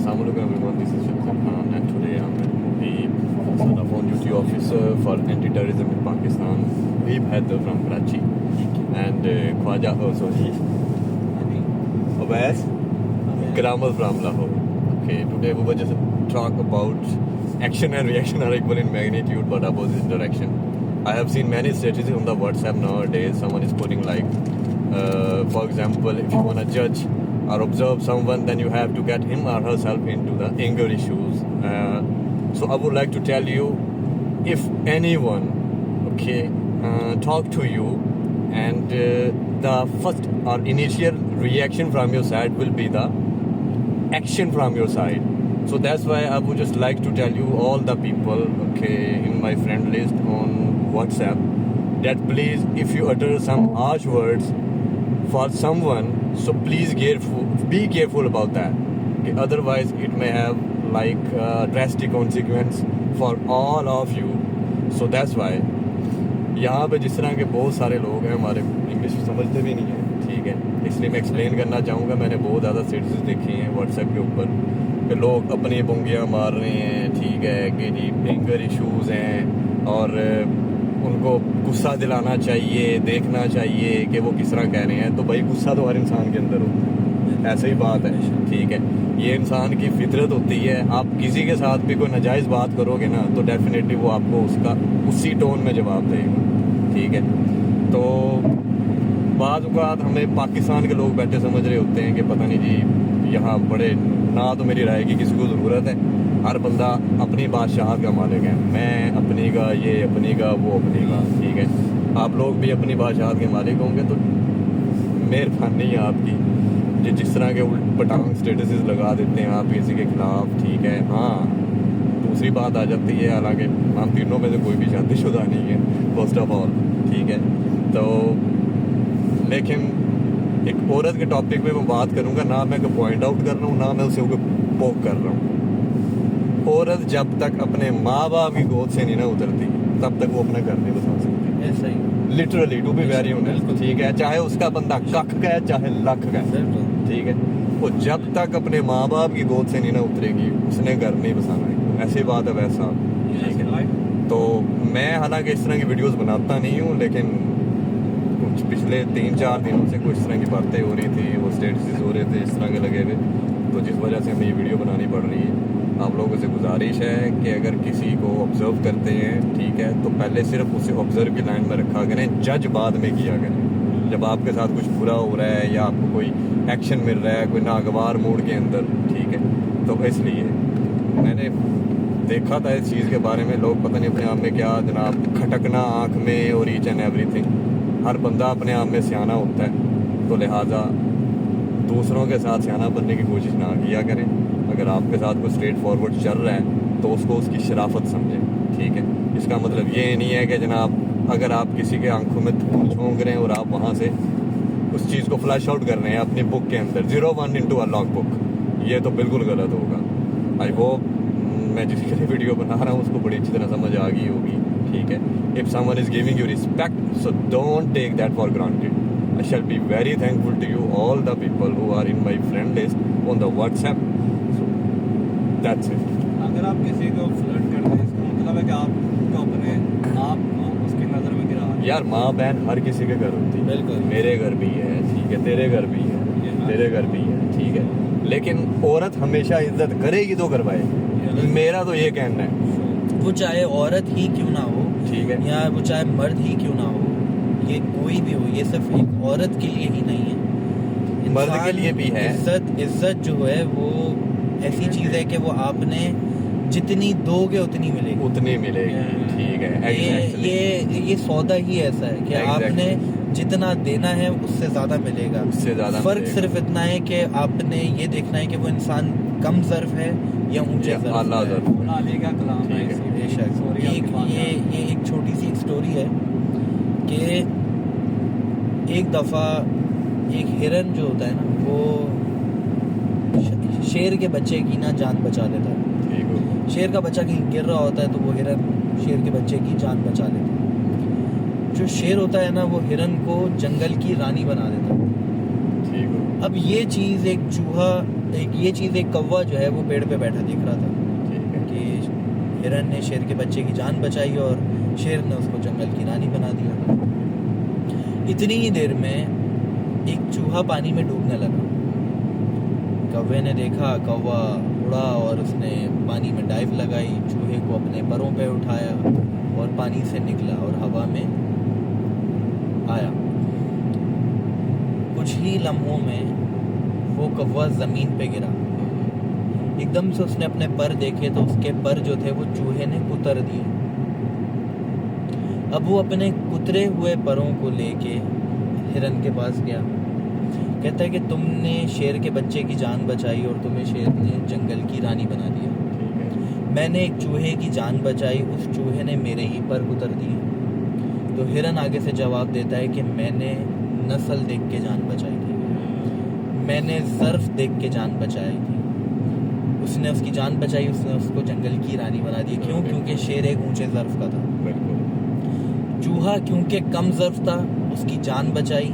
Assalamualaikum everyone, this is Shamsar Khan and today I'm the son of a duty officer for anti-terrorism in Pakistan, Veeb Haider from Karachi and Khwaja Awais Grammar from Lahore. Okay, today we will just talk about action and reaction are equal in magnitude but opposite direction. I have seen many statuses on the WhatsApp nowadays. Someone is putting like, for example, if you want to judge or observe someone, then you have to get him or herself into the anger issues. So I would like to tell you, if anyone, talk to you, and the first or initial reaction from your side will be the action from your side. So that's why I would just like to tell you all the people, in my friend list on WhatsApp, that please, if you utter some harsh words for someone, so please be careful about that. Okay, otherwise it may have like drastic consequence for all of you. So that's why यहाँ पे जिस तरह के बहुत सारे लोग हैं हमारे इंग्लिश समझते भी नहीं हैं, ठीक है, इसलिए मैं एक्सप्लेन करना चाहूँगा. मैंने बहुत ज़्यादा स्टेटस देखे हैं व्हाट्सएप के ऊपर कि लोग अपनी बुंगियाँ मार रहे हैं, ठीक है, कि जी एंगर इश्यूज़ हैं और उनको गुस्सा दिलाना चाहिए, देखना चाहिए कि वो किस तरह कह रहे हैं. तो भाई गुस्सा तो हर इंसान के अंदर होता है, ऐसा ही बात है, ठीक है, ये इंसान की फितरत होती है. आप किसी के साथ भी कोई नाजायज़ बात करोगे ना तो डेफिनेटली वो आपको उसका उसी टोन में जवाब देगा, ठीक है. तो बाज़ औक़ात हमें पाकिस्तान के लोग बैठे समझ रहे होते हैं कि पता नहीं जी यहाँ बड़े, ना तो मेरी राय की किसी को ज़रूरत है, हर बंदा अपनी बादशाहत का मालिक है. मैं अपनी का, ये अपनी का, वो अपनी का, ठीक है. आप लोग भी अपनी बादशाहत के मालिक होंगे तो मेहरबानी है आपकी जो जिस तरह के उल्ट पटांग स्टेटस लगा देते हैं आप किसी के खिलाफ, ठीक है. हाँ, दूसरी बात आ जाती है, हालांकि हम तीनों में से कोई भी शादीशुदा नहीं है फर्स्ट ऑफ ऑल, ठीक है. तो लेकिन एक औरत के टॉपिक पे मैं बात करूँगा, ना मैं कोई पॉइंट आउट कर रहा हूँ, ना मैं उसे पोक कर रहा हूँ. औरत जब तक अपने माँ बाप की गोद से नहीं ना उतरती तब तक वो अपना घर नहीं बसा सकती. ऐसा ही literally, to be very honest, ठीक है. चाहे उसका बंदा कख का है चाहे लख का है, ठीक है, वो जब तक अपने माँ बाप की गोद से नहीं ना उतरेगी उसने घर नहीं बसाना है. ऐसी बात है वैसा, ठीक है. तो मैं हालांकि इस तरह की वीडियोस बनाता नहीं हूँ, लेकिन कुछ पिछले 3-4 दिनों से कुछ इस तरह की बातें हो रही थी, वो स्टेटस हो रहे थे इस तरह के लगे हुए, तो जिस वजह से हमें ये वीडियो बनानी पड़ रही है. आप लोगों से गुजारिश है कि अगर किसी को ऑब्ज़र्व करते हैं, ठीक है, तो पहले सिर्फ उसे ऑब्ज़र्व की लाइन में रखा करें, जज बाद में किया करें. जब आपके साथ कुछ बुरा हो रहा है या आपको कोई एक्शन मिल रहा है कोई नागवार मूड के अंदर, ठीक है, तो इसलिए मैंने देखा था इस चीज़ के बारे में. लोग पता नहीं अपने आप में क्या जनाब खटकना आँख में और ईच एंड एवरीथिंग. हर बंदा अपने आप में सियाना होता है, तो लिहाजा दूसरों के साथ सियाना बनने की कोशिश ना किया करें. अगर आपके साथ कोई स्ट्रेट फॉरवर्ड चल रहा है तो उसको उसकी शराफत समझें, ठीक है. इसका मतलब ये नहीं है कि जनाब अगर आप किसी के आंखों में धूल झोंक रहे हैं और आप वहाँ से उस चीज़ को फ्लैश आउट कर रहे हैं अपनी बुक के अंदर 01 into a log book, ये तो बिल्कुल गलत होगा. आई होप मैं जिसके लिए वीडियो बना रहा हूँ उसको बड़ी अच्छी तरह समझ आ गई होगी, ठीक है. If someone is giving you respect, so don't take that for granted. I shall be very thankful to you, all the people who are in my friend list on the WhatsApp. So that's it. अगर आप किसी को flirt करते हैं इसका मतलब है कि आपको अपने आप को उसकी नज़र में गिरा. यार माँ बहन हर किसी के घर होती है, बिल्कुल. मेरे घर भी है, ठीक है, तेरे घर भी है, तेरे घर भी है, ठीक है, लेकिन औरत हमेशा इज्जत करेगी तो करवाएगी. मेरा तो ये कहना है, वो चाहे औरत ही क्यों ना हो, ठीक है, या वो चाहे मर्द ही क्यों ना हो, ये कोई भी हो, ये सिर्फ एक औरत के लिए ही नहीं है, मर्द के लिए भी है. इज्जत जो है वो ऐसी चीज है कि वो आपने जितनी दोगे उतनी मिलेगी, ठीक है. ये सौदा ही ऐसा है कि आपने जितना देना है उससे ज्यादा मिलेगा. उससे ज्यादा फर्क सिर्फ इतना है कि आपने ये देखना है कि वो इंसान कम ज़र्फ है या ऊंचे ज़र्फ है. ये एक छोटी सी स्टोरी है कि एक दफ़ा एक हिरन जो होता है ना वो शेर के बच्चे की ना जान बचा लेता है. शेर का बच्चा कहीं गिर रहा होता है तो वो हिरन शेर के बच्चे की जान बचा लेता है. जो शेर होता है ना वो हिरन को जंगल की रानी बना देता है. अब ये चीज़ एक चूहा ये चीज़ एक कौवा जो है वो पेड़ पे बैठा दिख रहा था ठीक है। कि हिरन ने शेर के बच्चे की जान बचाई और शेर ने उसको जंगल की रानी बना दिया। इतनी ही देर में एक चूहा पानी में डूबने लगा। कौवे ने देखा, कौवा उड़ा और उसने पानी में डाइव लगाई, चूहे को अपने परों पे उठाया और पानी से निकला और हवा में आया। कुछ ही लम्हों में वो कौवा जमीन पे गिरा। एकदम से उसने अपने पर देखे तो उसके पर जो थे वो चूहे ने कुतर दिए। अब वो अपने कुतरे हुए परों को लेके हिरन के पास गया। कहता है कि तुमने शेर के बच्चे की जान बचाई और तुम्हें शेर ने जंगल की रानी बना दिया। मैंने एक चूहे की जान बचाई, उस चूहे ने मेरे ही पर कुतर दिए। तो हिरन आगे से जवाब देता है कि मैंने नस्ल देख के जान बचाई थी, मैंने ज़र्फ देख के जान बचाई थी। उसने उसकी जान बचाई, उसने उसको जंगल की रानी बना दी। क्यों? क्योंकि शेर एक ऊंचे ज़र्फ का था। चूहा क्योंकि कम ज़र्फ था, उसकी जान बचाई,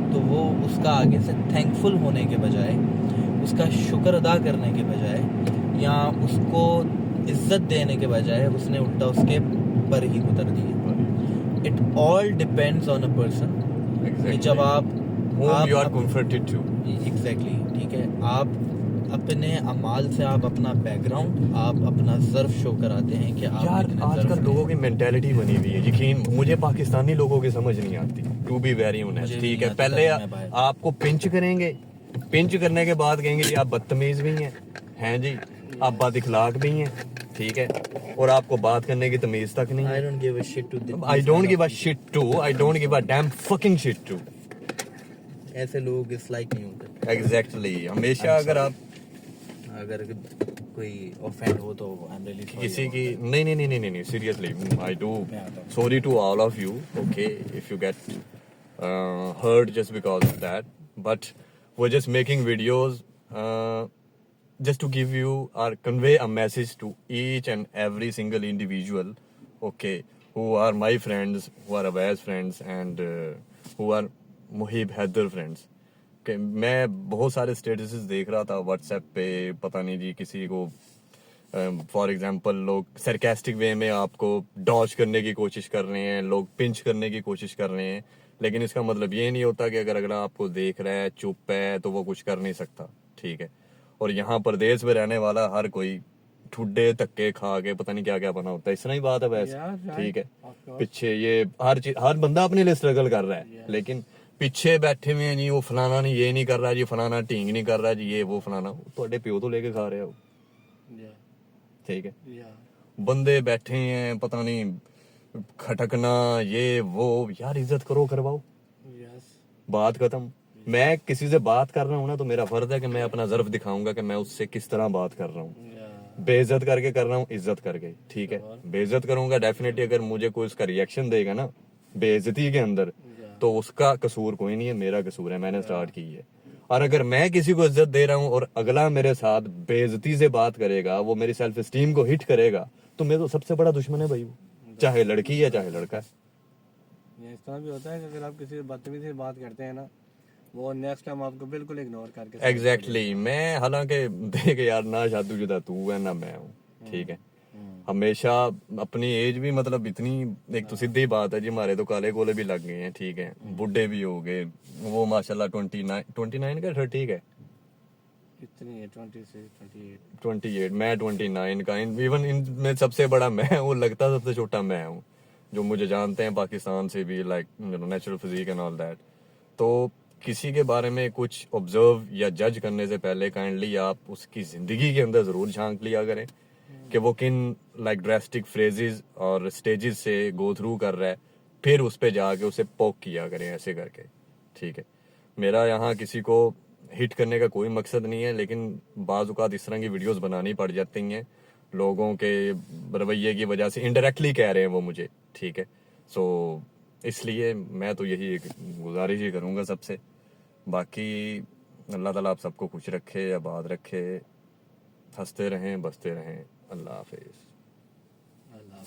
तो वो उसका आगे से थैंकफुल होने के बजाय, उसका शुक्र अदा करने के बजाय या उसको इज्जत देने के बजाय उसने उल्टा उसके पर ही उतर दिए। It all depends on a person. जब आप you are comforted to exactly ठीक है, आप अपने अमाल से आप अपना बैकग्राउंड, आप अपना ज़र्फ शो कराते हैं कि आप यार कितने आजकल ज़र्फ लोगों की मेंटेलिटी बनी हुई है। यकीन, मुझे पाकिस्तानी लोगों की समझ नहीं आती, टू बी वेरी ऑनेस्ट। मुझे ठीक नहीं है, आती, पहले तभी मैं बाहर। आपको पिंच करेंगे, पिंच करने के बाद कहेंगे जी आप बदतमीज भी हैं जी, आप बदइखलाक भी हैं, ठीक है, और आपको बात करने की तमीज तक नहीं I है। don't give a shit to this I don't kind give of a people. Shit to, I don't give a damn fucking shit to. ऐसे लोग डिसलाइक नहीं होते। एग्जैक्टली, हमेशा अगर आप अगर कोई ऑफेंड हो तो आई एम रियली किसी की नहीं नहीं नहीं नहीं नहीं सीरियसली आई डू मैं आता हूँ। Sorry to all of you, okay, if you get hurt just because of that, but we're just making videos just to give you or convey a message to each and every single individual, okay, who are my friends, who are Awais friends, and who are Muhib Haider friends. Okay, मैं बहुत सारे statuses देख रहा था WhatsApp पे, पता नहीं जी किसी को फॉर एग्जांपल लोग सरकास्टिक वे में आपको डॉज करने की कोशिश कर रहे हैं, लोग पिंच करने की कोशिश कर रहे हैं, लेकिन इसका मतलब ये नहीं होता कि अगर अगला आपको देख रहा है, चुप है, तो वो कुछ कर नहीं सकता, ठीक है। और यहाँ परदेश में रहने वाला हर कोई ठुड्डे धक्के खा के पता नहीं क्या क्या बना होता है, इतना ही बात है वैसे, ठीक है। पीछे ये हर बंदा अपने लिए स्ट्रगल कर रहा है, लेकिन पीछे बैठे हुए हैं जी वो फलाना नहीं, ये नहीं कर रहा जी, फलाना ढींग नहीं कर रहा जी, ये वो फलाना, तो प्यो तो लेके खा रहे हो, ठीक है। बंदे बैठे हैं पता नहीं खटकना ये वो, यार इज्जत करो, करवाओ, बात खत्म। मैं किसी से बात कर रहा हूँ ना, तो मेरा फर्ज है कि मैं अपना ज़र्फ दिखाऊंगा कि मैं उससे किस तरह बात कर रहा हूँ। बेइज्जत करके कर रहा हूँ, इज्जत करके, ठीक है। बेइज्जत करूंगा डेफिनेटली, अगर मुझे कोई उसका रिएक्शन देगा ना बेइज्जती के अंदर, तो उसका कसूर कोई नहीं है, मेरा कसूर है, मैंने स्टार्ट की है। और अगर मैं किसी को इज्जत दे रहा हूँ और अगला मेरे साथ बेइज्जती से बात करेगा, वो मेरी सेल्फ एस्टीम को हिट करेगा, तो मेरा तो सबसे बड़ा दुश्मन है भाई वो, चाहे लड़की है चाहे लड़का है। ये इस तरह भी होता है कि अगर आप किसी बदतमीजी से बात करते हैं ना, वो नेक्स्ट टाइम आपको बिल्कुल इग्नोर करके एग्जैक्टली मैं हालांकि देख यार ना शादीशुदा तू है ना मैं हूँ, ठीक है। हमेशा अपनी एज भी मतलब इतनी, एक तो सीधी बात है जी, हमारे तो काले कोले भी लग गए हैं, ठीक है, बुढ़े भी हो गए, वो माशाल्लाह 29 का 30 का इतनी है 26 28 28, मैं 29 का, इवन इनमें सबसे बड़ा मैं हूँ, लगता सबसे छोटा मैं हूँ, जो मुझे जानते हैं पाकिस्तान से भी, like natural physique and all that. तो किसी के बारे में कुछ ऑब्जर्व या जज करने से पहले काइंडली आप उसकी जिंदगी के अंदर जरूर झांक लिया करें कि वो किन लाइक ड्रेस्टिक फ्रेजेस और स्टेजेस से गो थ्रू कर रहा है, फिर उस पे जाके उसे पोक किया करें ऐसे करके, ठीक है। मेरा यहाँ किसी को हिट करने का कोई मकसद नहीं है, लेकिन बाज़ औक़ात इस तरह की वीडियोस बनानी पड़ जाती हैं लोगों के रवैये की वजह से, इनडायरेक्टली कह रहे हैं वो मुझे, ठीक है। सो इसलिए मैं तो यही एक गुजारिश ही करूँगा सबसे, बाकी अल्लाह ताला आप सबको खुश रखे, आबाद रखे, हंसते रहें, बसते रहें। अल्लाह हाफिज़। अल्लाह